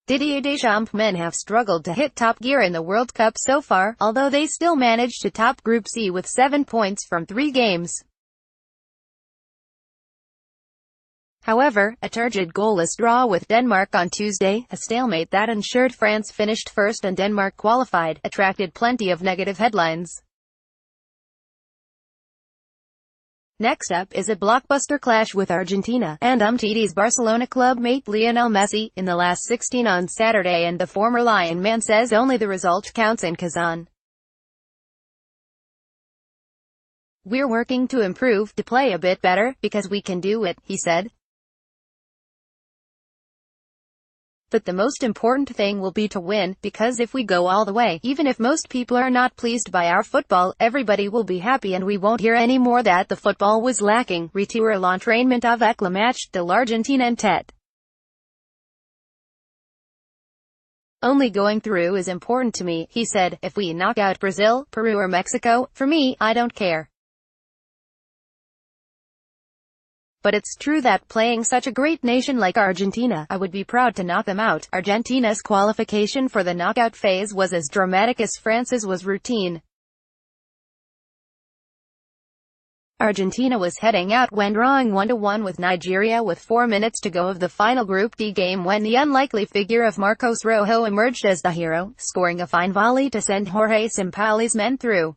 Didier Deschamps' men have struggled to hit top gear in the World Cup so far, although they still managed to top Group C with 7 points from 3 games. However, a turgid goalless draw with Denmark on Tuesday, a stalemate that ensured France finished first and Denmark qualified, attracted plenty of negative headlines. Next up is a blockbuster clash with Argentina and Umtiti's Barcelona club mate Lionel Messi, in the last 16 on Saturday, and the former Lion man says only the result counts in Kazan. "We're working to improve, to play a bit better, because we can do it," he said. "But the most important thing will be to win, because if we go all the way, even if most people are not pleased by our football, everybody will be happy and we won't hear any more that the football was lacking. Retour l'entraînement avec le match de l'Argentine en tête. Only going through is important to me," he said. "If we knock out Brazil, Peru or Mexico, for me, I don't care. But it's true that playing such a great nation like Argentina, I would be proud to knock them out." Argentina's qualification for the knockout phase was as dramatic as France's was routine. Argentina was heading out when drawing 1-1 with Nigeria with 4 minutes to go of the final Group D game, when the unlikely figure of Marcos Rojo emerged as the hero, scoring a fine volley to send Jorge Sampaoli's men through.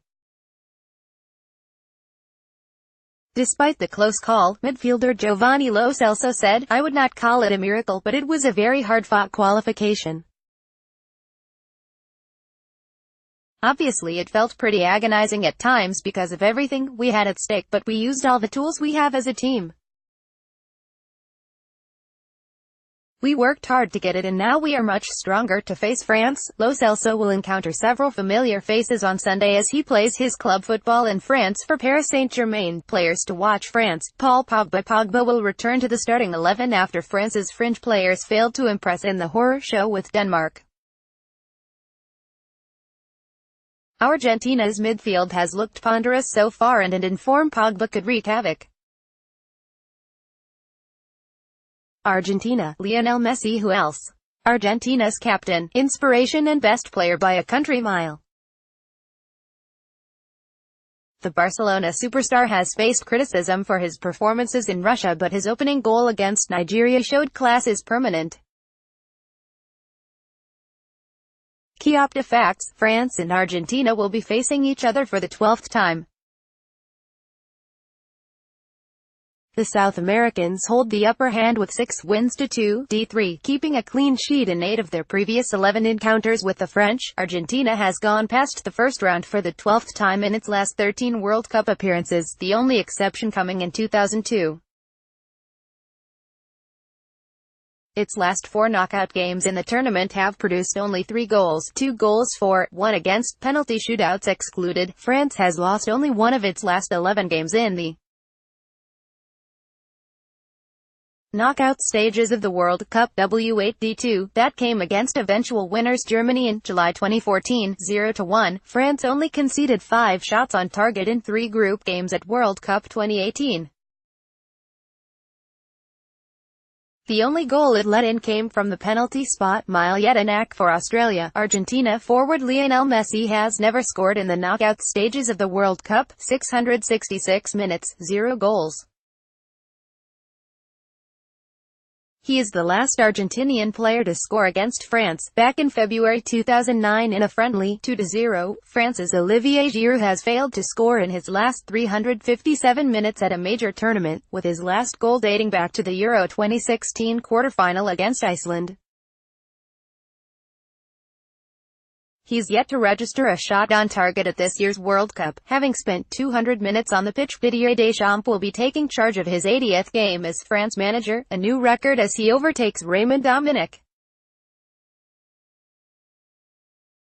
Despite the close call, midfielder Giovanni Lo Celso said, "I would not call it a miracle, but it was a very hard-fought qualification. Obviously it felt pretty agonizing at times because of everything we had at stake, but we used all the tools we have as a team. We worked hard to get it and now we are much stronger to face France." Lo Celso will encounter several familiar faces on Sunday as he plays his club football in France for Paris Saint-Germain. Players to watch: France, Paul Pogba. Pogba will return to the starting 11 after France's fringe players failed to impress in the horror show with Denmark. Argentina's midfield has looked ponderous so far and in form Pogba could wreak havoc. Argentina, Lionel Messi. Who else? Argentina's captain, inspiration and best player by a country mile. The Barcelona superstar has faced criticism for his performances in Russia, but his opening goal against Nigeria showed class is permanent. Key Opta facts: France and Argentina will be facing each other for the 12th time. The South Americans hold the upper hand with 6 wins to 2, D3, keeping a clean sheet in 8 of their previous 11 encounters with the French. Argentina has gone past the first round for the 12th time in its last 13 World Cup appearances, the only exception coming in 2002. Its last 4 knockout games in the tournament have produced only 3 goals, 2 goals for, 1 against, penalty shootouts excluded. France has lost only 1 of its last 11 games in the knockout stages of the World Cup W8D2, that came against eventual winners Germany in July 2014, 0-1. France only conceded 5 shots on target in 3 group games at World Cup 2018. The only goal it let in came from the penalty spot. Mile Jedinak for Australia. Argentina forward Lionel Messi has never scored in the knockout stages of the World Cup, 666 minutes, 0 goals. He is the last Argentinian player to score against France, back in February 2009 in a friendly, 2-0. France's Olivier Giroud has failed to score in his last 357 minutes at a major tournament, with his last goal dating back to the Euro 2016 quarter-final against Iceland. He's yet to register a shot on target at this year's World Cup, having spent 200 minutes on the pitch. Didier Deschamps will be taking charge of his 80th game as France manager, a new record as he overtakes Raymond Domenech.